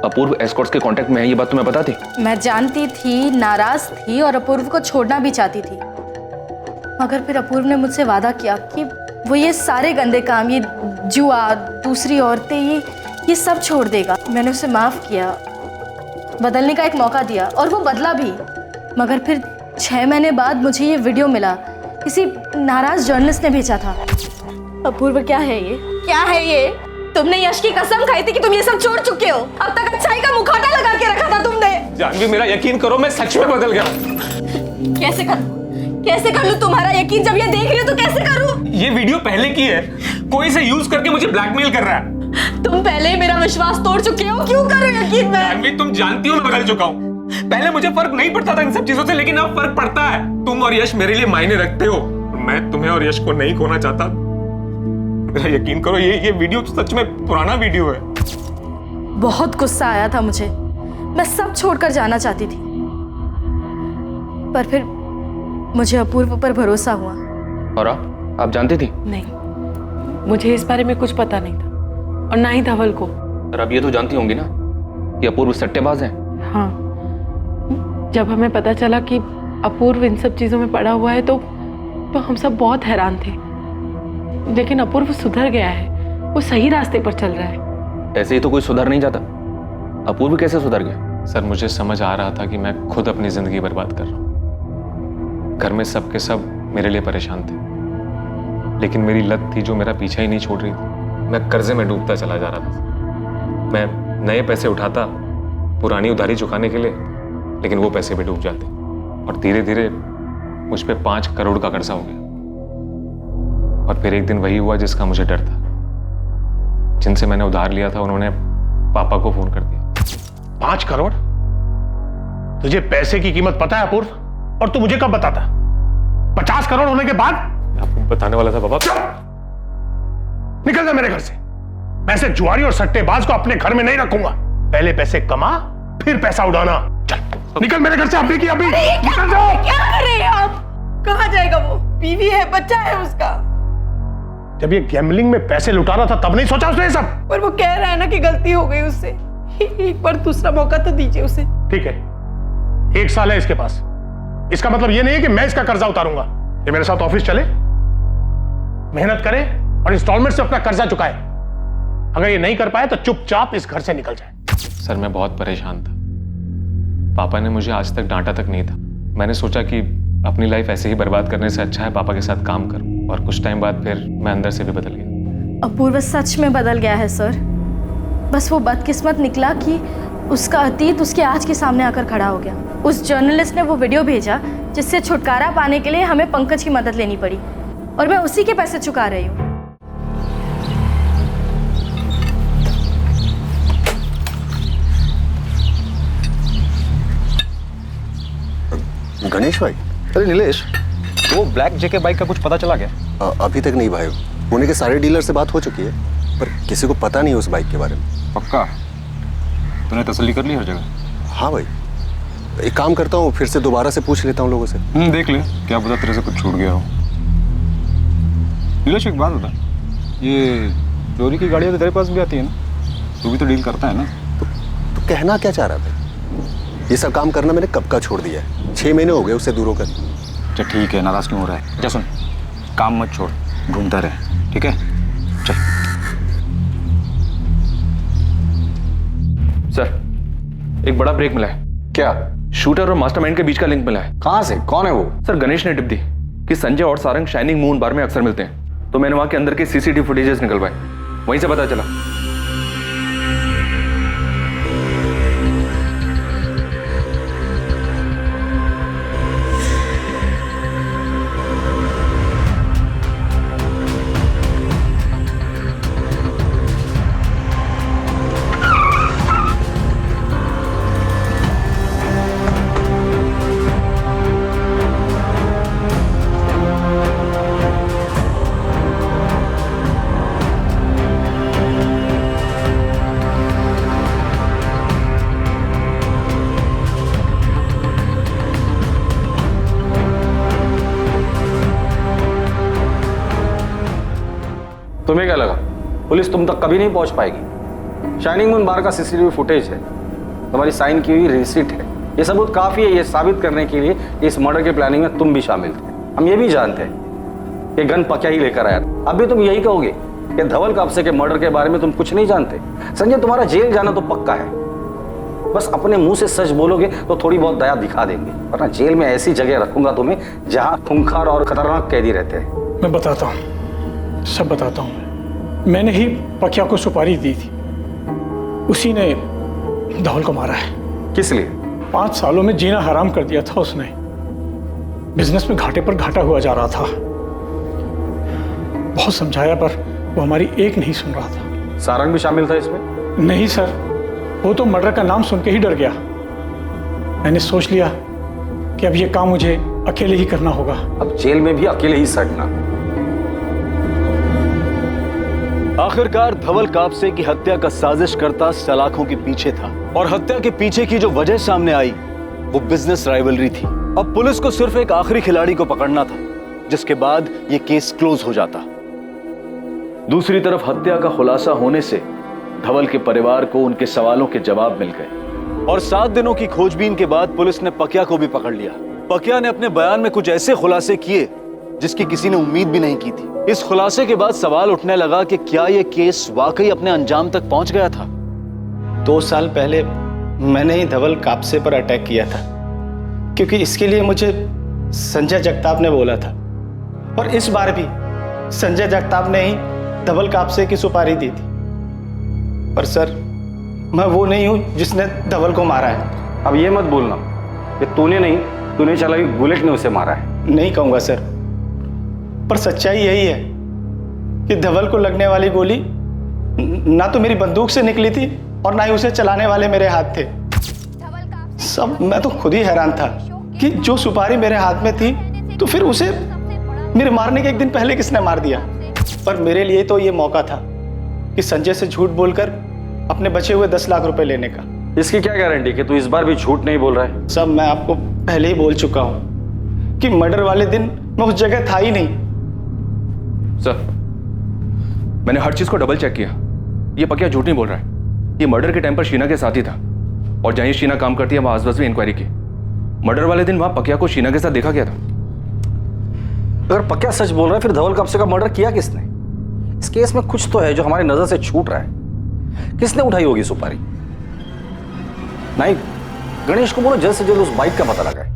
अपूर्व एस्कॉर्ट्स के कांटेक्ट में है, ये बात तुम्हें पता थी? मैं जानती थी, नाराज थी और अपूर्व को छोड़ना भी चाहती थी, मगर फिर अपूर्व ने मुझसे वादा किया कि वो ये सारे गंदे काम, ये जुआ, दूसरी औरतें, ये सब छोड़ देगा। मैंने उसे माफ़ किया, बदलने का एक मौका दिया और वो बदला भी। मगर फिर 6 महीने बाद मुझे ये वीडियो मिला, किसी नाराज जर्नलिस्ट ने भेजा था। अपूर्व क्या है ये, क्या है ये? तुमने यश की कसम खाई थी कि तुम ये सब छोड़ चुके हो। अब तक अच्छाई का मुखौटा लगा के रखा था तुमने। जानवी मेरा यकीन करो, मैं सच में बदल गया। कैसे कर लूं तुम्हारा यकीन? जब ये देख रही हो तो कैसे करूं? ये वीडियो पहले की है, कोई इसे यूज करके मुझे ब्लैकमेल कर रहा है। तुम पहले ही मेरा विश्वास तोड़ चुके हो, क्यों करूं यकीन मैं? जानवी तुम जानती हो मैं बदल चुका हूँ। पहले मुझे फर्क नहीं पड़ता था इन सब चीजों से, लेकिन अब फर्क पड़ता है। तुम और यश मेरे लिए मायने रखते हो। मैं तुम्हें और यश को नहीं खोना चाहता। मेरा यकीन करो, ये वीडियो सच में पुराना वीडियो है। बहुत गुस्सा आया था मुझे, मैं सब छोड़कर जाना चाहती थी, पर फिर मुझे अपूर्व पर भरोसा हुआ। और आप जानती थी? नहीं, मुझे इस बारे में कुछ पता नहीं था, और ना ही धवल को। और अब ये तो जानती होंगी ना कि अपूर्व सट्टेबाज है। हाँ, जब हमें पता चला कि अपूर्व इन सब चीजों में पड़ा हुआ है तो हम सब बहुत हैरान थे। लेकिन अपूर्व सुधर गया है, वो सही रास्ते पर चल रहा है। ऐसे ही तो कोई सुधर नहीं जाता। अपूर्व कैसे सुधर गया? सर मुझे समझ आ रहा था कि मैं खुद अपनी जिंदगी बर्बाद कर रहा हूँ। घर में सब के सब मेरे लिए परेशान थे, लेकिन मेरी लत थी जो मेरा पीछा ही नहीं छोड़ रही थी। मैं कर्जे में डूबता चला जा रहा था। मैं नए पैसे उठाता पुरानी उधारी चुकाने के लिए, लेकिन वो पैसे भी डूब जाते और धीरे धीरे मुझ पे 5 करोड़ का कर्जा हो गया। और फिर एक दिन वही हुआ जिसका मुझे डर था। जिनसे मैंने उधार लिया था उन्होंने पापा को फोन कर दिया। 5 करोड़? तुझे पैसे की कीमत पता है अपूर्व? और तू मुझे कब बताता? 50 करोड़ होने के बाद? आपको बताने वाला था पापा। निकल जा मेरे घर से। मैं ऐसे जुआरी और सट्टेबाज को अपने घर में नहीं रखूंगा। पहले पैसे कमा, फिर पैसा उड़ाना। चल निकल मेरे घर से, अभी की अभी निकल जाओ। क्या कर रहे हैं आप? कहाँ जाएगा वो? बीवी है, बच्चा है उसका। जब ये गैम्बलिंग में पैसे लुटा रहा था तब नहीं सोचा उसने ये सब? पर वो कह रहा है ना कि गलती हो गई उससे। एक बार दूसरा मौका तो दीजिए उसे। ठीक है, 1 साल है इसके पास। इसका मतलब ये नहीं है कि मैं इसका कर्जा उतारूंगा। ये मेरे साथ ऑफिस चले, मेहनत करे और इंस्टॉलमेंट से अपना कर्जा चुकाए। अगर ये नहीं कर पाए तो चुपचाप इस घर से निकल जाए। सर मैं बहुत परेशान था। पापा ने मुझे आज तक डांटा तक नहीं था। मैंने सोचा कि अपनी लाइफ ऐसे ही बर्बाद करने से अच्छा है पापा के साथ काम करूं, और कुछ टाइम बाद फिर मैं अंदर से भी बदल गया। अपूर्व सच में बदल गया है सर। बस वो बदकिस्मत निकला कि उसका अतीत उसके आज के सामने आकर खड़ा हो गया। उस जर्नलिस्ट ने वो वीडियो भेजा जिससे छुटकारा पाने के लिए हमें पंकज की मदद लेनी पड़ी, और मैं उसी के पैसे चुका रही हूँ। गणेश भाई? अरे नीलेश, वो ब्लैक जेके बाइक का कुछ पता चला क्या? अभी तक नहीं भाई। पुणे के सारे डीलर से बात हो चुकी है, पर किसी को पता नहीं उस बाइक के बारे में। पक्का? तूने तसल्ली कर ली हर जगह? हाँ भाई, एक काम करता हूँ, फिर से दोबारा से पूछ लेता हूँ लोगों से। देख ले, क्या पता तेरे से कुछ छूट गया हो। नीलेश एक बात बता, ये चोरी की गाड़ियाँ तो तेरे पास भी आती है ना? तू भी तो डील करता है ना? तो कहना क्या चाह रहा था? ये सब काम करना मैंने कब का छोड़ दिया है। 6 महीने हो गए उसे दूर होकर। अच्छा ठीक है, नाराज क्यों हो रहा है? जा सुन, काम मत छोड़, ढूंढता रहे, ठीक है? चल। सर एक बड़ा ब्रेक मिला है। क्या? शूटर और मास्टरमाइंड के बीच का लिंक मिला है। कहां से? कौन है वो? सर गणेश ने टिप दी कि संजय और सारंग शाइनिंग मून बार में अक्सर मिलते हैं, तो मैंने वहां के अंदर के सीसीटीवी फुटेजेस निकलवाए, वहीं से पता चला। तुम्हें क्या लगा पुलिस तुम तक कभी नहीं पहुंच पाएगी? शाइनिंग मून बार का सीसीटीवी फुटेज है, तुम्हारी साइन की हुई रिसिट है, ये सबूत काफी है ये साबित करने के लिए कि इस मर्डर के प्लानिंग में तुम भी शामिल थे। हम ये भी जानते हैं कि गन पक्या ही लेकर आया था। अब भी तुम यही कहोगे कि धवल कापसे के मर्डर के बारे में तुम कुछ नहीं जानते? संजय, तुम्हारा जेल जाना तो पक्का है, बस अपने मुंह से सच बोलोगे तो थोड़ी बहुत दया दिखा देंगे, वरना जेल में ऐसी जगह रखूंगा तुम्हें जहां खूंखार और खतरनाक कैदी रहते हैं। मैं बताता हूँ, सब बताता हूँ। मैंने ही पकिया को सुपारी दी थी, उसी ने धवल को मारा है। किस लिए? 5 सालों में जीना हराम कर दिया था उसने। बिजनेस में घाटे पर घाटा हुआ जा रहा था। बहुत समझाया पर वो हमारी एक नहीं सुन रहा था। सारंग भी शामिल था इसमें? नहीं सर, वो तो मर्डर का नाम सुन के ही डर गया। मैंने सोच लिया कि अब ये काम मुझे अकेले ही करना होगा। अब जेल में भी अकेले ही सड़ना। आखिरकार धवल कापसे की हत्या का साजिश करता सलाखों के पीछे था, और हत्या के पीछे की जो वजह सामने आई वो बिजनेस राइवलरी थी। अब पुलिस को सिर्फ एक आखिरी खिलाड़ी को पकड़ना था, जिसके बाद ये केस क्लोज हो जाता। दूसरी तरफ हत्या का खुलासा होने से धवल के परिवार को उनके सवालों के जवाब मिल गए, और 7 दिनों की खोजबीन के बाद पुलिस ने पकिया को भी पकड़ लिया। पकिया ने अपने बयान में कुछ ऐसे खुलासे किए जिसकी किसी ने उम्मीद भी नहीं की थी। इस खुलासे के बाद सवाल उठने लगा कि क्या यह केस वाकई अपने अंजाम तक पहुंच गया था। 2 साल पहले मैंने ही धवल कापसे पर अटैक किया था, क्योंकि इसके लिए मुझे संजय जगताप ने बोला था, और इस बार भी संजय जगताप ने ही धवल कापसे की सुपारी दी थी। पर सर, मैं वो नहीं हूं जिसने धवल को मारा है। अब ये मत बोलना कि तूने नहीं, तूने चलाई बुलेट ने उसे मारा है। नहीं कहूंगा सर, पर सच्चाई यही है कि धवल को लगने वाली गोली ना तो मेरी बंदूक से निकली थी और ना ही उसे चलाने वाले मेरे हाथ थे। सब मैं तो खुद ही हैरान था कि जो सुपारी मेरे हाथ में थी तो फिर उसे मेरे मारने के 1 दिन पहले किसने मार दिया। पर मेरे लिए तो ये मौका था कि संजय से झूठ बोलकर अपने बचे हुए 10 लाख रुपए लेने का। इसकी क्या गारंटी कि तू इस बार भी झूठ नहीं बोल रहा है? सब मैं आपको पहले ही बोल चुका हूं कि मर्डर वाले दिन मैं उस जगह था ही नहीं। सर, मैंने हर चीज को डबल चेक किया, ये पकिया झूठ नहीं बोल रहा है। ये मर्डर के टाइम पर शीना के साथ ही था, और जहां शीना काम करती है वहां आसपास भी इंक्वायरी की। मर्डर वाले दिन वहां पकिया को शीना के साथ देखा गया था। अगर पकिया सच बोल रहा है, फिर धवल कापसे का मर्डर किया किसने? इस केस में कुछ तो है जो हमारी नजर से छूट रहा है। किसने उठाई होगी सुपारी? नहीं, गणेश को बोलो जल्द से जल्द उस बाइक का पता लगाए।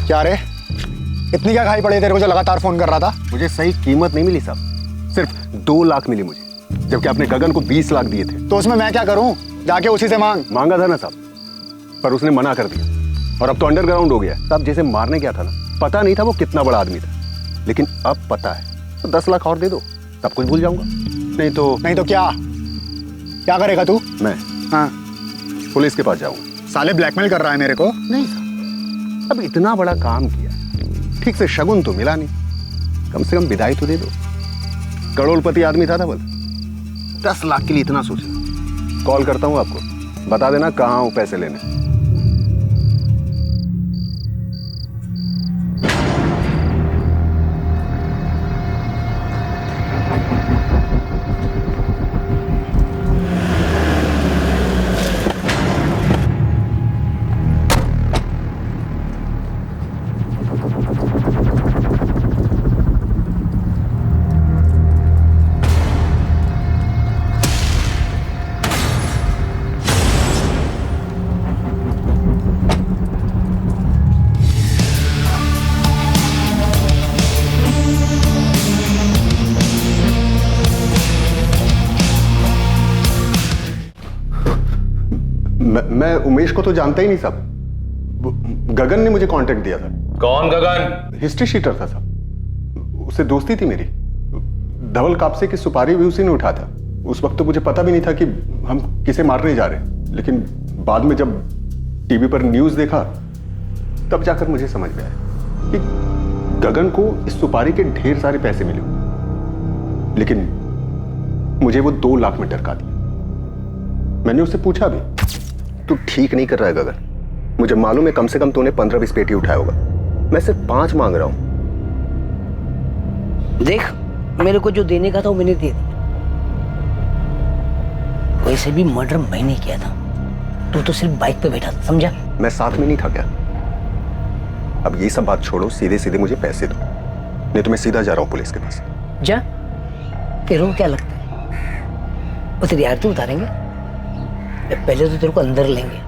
क्या रे, इतनी क्या खाई पड़ी तेरे को जो लगातार फोन कर रहा था? मुझे सही कीमत नहीं मिली साहब, सिर्फ 2 लाख मिली मुझे, जबकि आपने गगन को 20 लाख दिए थे। तो उसमें मैं क्या करूं? जाके उसी से मांगा था ना साहब, पर उसने मना कर दिया, और अब तो अंडरग्राउंड हो गया। साहब जैसे मारने गया था ना, पता नहीं था वो कितना बड़ा आदमी था, लेकिन अब पता है। तो 10 लाख और दे दो, सब कुछ भूल जाऊंगा। नहीं तो क्या करेगा तू? मैं पुलिस के पास जाऊंगा। साले ब्लैकमेल कर रहा है मेरे को? नहीं साहब, अब इतना बड़ा काम किया, ठीक से शगुन तो मिला नहीं, कम से कम विदाई तो दे दो। करोड़पति आदमी था धवल, 10 लाख के लिए इतना सोचा। कॉल करता हूं आपको, बता देना कहां हूं पैसे लेने। मैं उमेश को तो जानता ही नहीं साहब। गगन ने मुझे कांटेक्ट दिया था। कौन गगन? हिस्ट्री शीटर था साहब, उससे दोस्ती थी मेरी। धवल कापसे की सुपारी भी उसी ने उठा था। उस वक्त तो मुझे पता भी नहीं था कि हम किसे मारने जा रहे हैं, लेकिन बाद में जब टीवी पर न्यूज देखा तब जाकर मुझे समझ में आया कि गगन को इस सुपारी के ढेर सारे पैसे मिले, लेकिन मुझे वो 2 लाख में टरका दिया। मैंने उससे पूछा भी, तू ठीक नहीं कर रहा है गगन, मुझे मालूम है कम से कम तूने 15-20 पेटी उठाया होगा, मैं सिर्फ 5 मांग रहा हूं। देख, मेरे को जो देने का था वो मैंने दे दिया। वैसे भी मर्डर मैंने किया था, तू तो सिर्फ बाइक पे बैठा था, समझा? मैं साथ में नहीं था क्या? अब ये सब बात छोड़ो, सीधे सीधे मुझे पैसे दो, नहीं तो मैं सीधा जा रहा हूं पुलिस के पास। जा, तेरे को क्या लगता है वो तेरी आरती उतारेंगे? पहले तो तेरे को अंदर लेंगे,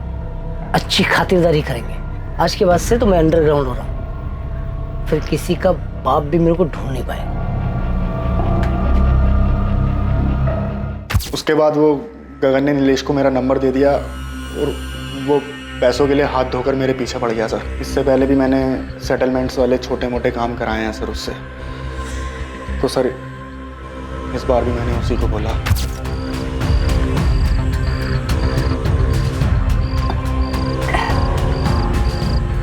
अच्छी खातिरदारी करेंगे। आज के बाद से तो मैं अंडरग्राउंड हो रहा हूं, फिर किसी का बाप भी मेरे को ढूंढ नहीं पाएगा। उसके बाद वो गगन ने नीलेश को मेरा नंबर दे दिया और वो पैसों के लिए हाथ धोकर मेरे पीछे पड़ गया सर। इससे पहले भी मैंने सेटलमेंट्स वाले छोटे मोटे काम कराए हैं सर उससे। तो सर इस बार भी मैंने उसी को बोला।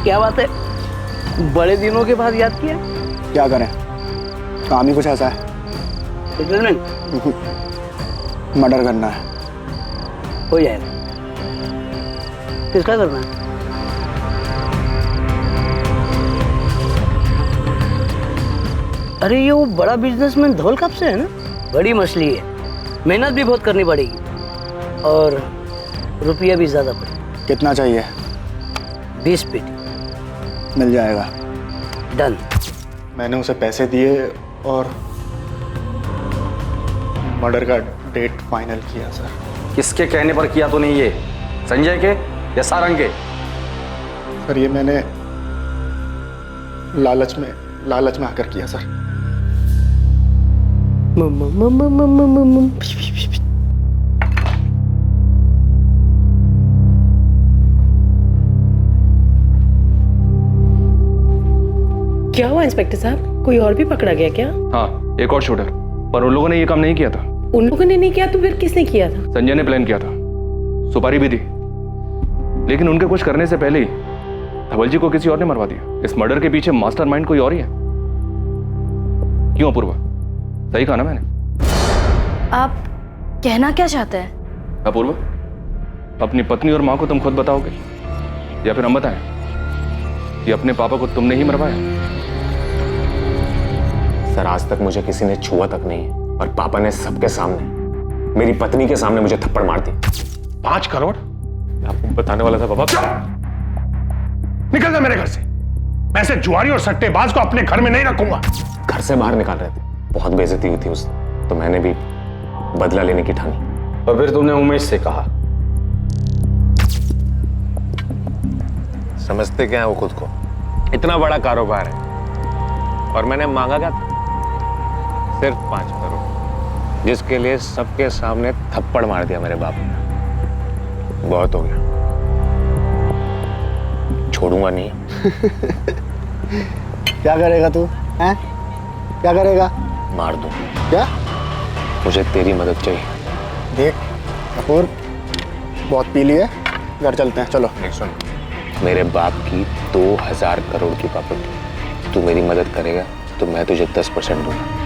क्या बात है, बड़े दिनों के बाद याद किया? क्या करें, काम ही कुछ ऐसा है। मर्डर करना है। हो जाएगा। किसका करना है? अरे ये वो बड़ा बिजनेसमैन धवल कब से है ना, बड़ी मछली है, मेहनत भी बहुत करनी पड़ेगी और रुपया भी ज्यादा पड़ेगा। कितना चाहिए? 20 पेटी। मिल जाएगा। डन। मैंने उसे पैसे दिए और मर्डर का डेट फाइनल किया सर। किसके कहने पर किया तो नहीं ये, संजय के या सारंग के? सर ये मैंने लालच में आकर किया सर। क्या हुआ इंस्पेक्टर साहब, कोई और भी पकड़ा गया क्या? हाँ, एक और शूटर, पर उन लोगों ने ये काम नहीं किया था। उन लोगों ने नहीं किया तो फिर किसने किया था? संजय ने प्लान किया था, सुपारी भी दी, लेकिन उनके कुछ करने से पहले ही धवल जी को किसी और ने मरवा दिया। इस मर्डर के पीछे मास्टरमाइंड कोई और ही है। क्यों अपूर्वा, सही कहा ना मैंने? आप कहना क्या चाहते हैं? अपूर्वा, अपनी पत्नी और माँ को तुम खुद बताओगे या फिर हम बताएं कि अपने पापा को तुमने ही मरवाया? सर, आज तक मुझे किसी ने छुआ तक नहीं है और पापा ने सबके सामने, मेरी पत्नी के सामने मुझे थप्पड़ मार दी। 5 करोड़? आपको बताने वाला था पापा। निकल जा मेरे घर से। मैं ऐसे जुआरी और सट्टेबाज को अपने घर में नहीं रखूंगा। घर से बाहर निकाल रहे थे, बहुत बेइज्जती हुई थी उससे, तो मैंने भी बदला लेने की ठानी। और फिर तुमने उमेश से कहा? समझते क्या है वो खुद को, इतना बड़ा कारोबार है और मैंने मांगा क्या था? सिर्फ 5 करोड़, जिसके लिए सबके सामने थप्पड़ मार दिया मेरे बाप ने। बहुत हो गया, छोड़ूंगा नहीं। क्या करेगा तू? हैं? क्या करेगा? मार दूं। क्या? मुझे तेरी मदद चाहिए। देख कपूर, बहुत पी लिए, घर चलते हैं, चलो। सुन, मेरे बाप की 2000 करोड़ की प्रॉपर्टी, तू मेरी मदद करेगा तो मैं तुझे 10% दूंगा।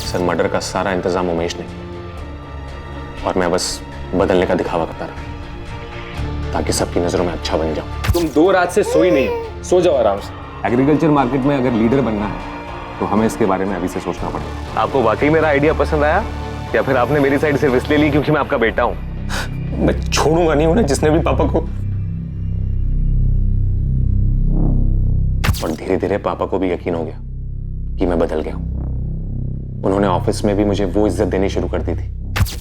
सर, मर्डर का सारा इंतजाम उमेश ने किया और मैं बस बदलने का दिखावा करता रहा ताकि सबकी नजरों में अच्छा बन जाऊं। तुम 2 रात से सोई नहीं, सो जाओ आराम से। एग्रीकल्चर मार्केट में अगर लीडर बनना है तो हमें इसके बारे में अभी से सोचना पड़ेगा। आपको वाकई मेरा आइडिया पसंद आया या फिर आपने मेरी साइड सिर्फ इसलिए ली क्योंकि मैं आपका बेटा हूं? मैं छोड़ूंगा नहीं उन्हें जिसने भी पापा को, और धीरे धीरे पापा को भी यकीन हो गया कि मैं बदल गया हूं। उन्होंने ऑफिस में भी मुझे वो इज्जत देनी शुरू कर दी थी।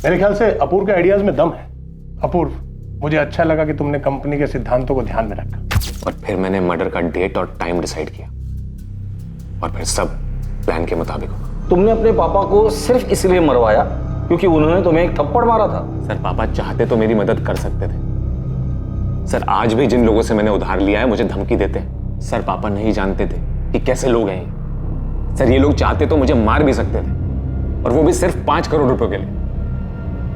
मेरे ख्याल से अपूर्व के आइडियाज में दम है। अपूर्व, मुझे अच्छा लगा कि तुमने कंपनी के सिद्धांतों को ध्यान में रखा। और फिर मैंने मर्डर का डेट और टाइम डिसाइड किया और फिर सब प्लान के मुताबिक हुआ। तुमने अपने पापा को सिर्फ इसलिए मरवाया क्योंकि उन्होंने तुम्हें एक थप्पड़ मारा था। सर पापा चाहते तो मेरी मदद कर सकते थे। सर आज भी जिन लोगों से मैंने उधार लिया है मुझे धमकी देते हैं। सर पापा नहीं जानते थे कि कैसे लोग हैं ये। सर ये लोग चाहते तो मुझे मार भी सकते थे, और वो भी सिर्फ 5 करोड़ रुपए के लिए।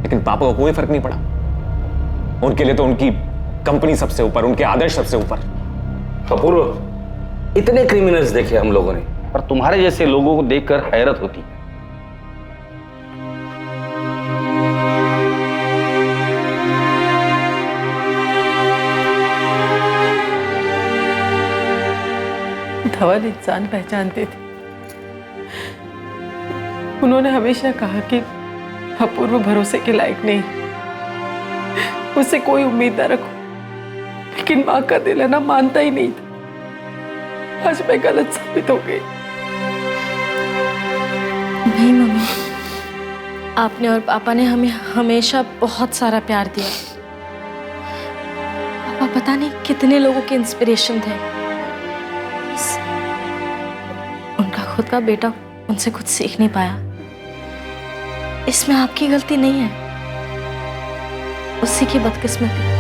लेकिन पापा को कोई फर्क नहीं पड़ा। उनके लिए तो उनकी कंपनी सबसे ऊपर, उनके आदर्श सबसे ऊपर। अपूर्व, इतने क्रिमिनल्स देखे हम लोगों ने, पर तुम्हारे जैसे लोगों को देखकर हैरत होती है। धवल इंसान पहचानते थे। उन्होंने हमेशा कहा कि अपूर्व भरोसे के लायक नहीं, उससे कोई उम्मीद ना रखो। लेकिन माँ का दिल है ना, मानता ही नहीं था। आज मैं गलत साबित हो गई। नहीं मम्मी, आपने और पापा ने हमें हमेशा बहुत सारा प्यार दिया। पापा पता नहीं कितने लोगों के इंस्पिरेशन थे। उनका खुद का बेटा उनसे कुछ सीख नहीं पाया। इसमें आपकी गलती नहीं है, उसी की बदकिस्मती।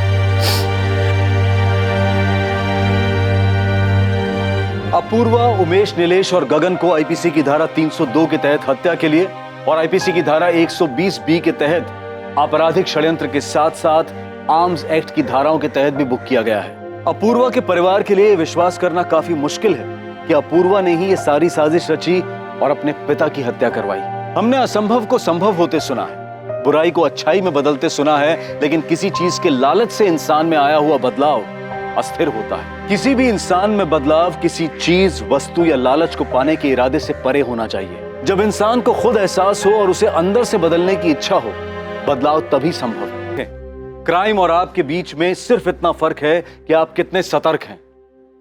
अपूर्वा, उमेश, नीलेश और गगन को आईपीसी की धारा 302 के तहत हत्या के लिए और आईपीसी की धारा 120 के तहत आपराधिक षड्यंत्र के साथ साथ आर्म्स एक्ट की धाराओं के तहत भी बुक किया गया है। अपूर्वा के परिवार के लिए यह विश्वास करना काफी मुश्किल है कि अपूर्वा ने ही ये सारी साजिश रची और अपने पिता की हत्या करवाई। हमने असंभव को संभव होते सुना है, बुराई को अच्छाई में बदलते सुना है, लेकिन किसी चीज के लालच से इंसान में आया हुआ बदलाव अस्थिर होता है। किसी भी इंसान में बदलाव किसी चीज, वस्तु या लालच को पाने के इरादे से परे होना चाहिए। जब इंसान को खुद एहसास हो और उसे अंदर से बदलने की इच्छा हो, बदलाव तभी संभव है। क्राइम और आपके बीच में सिर्फ इतना फर्क है कि आप कितने सतर्क हैं।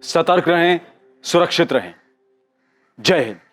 सतर्क रहें, सुरक्षित रहें। जय हिंद।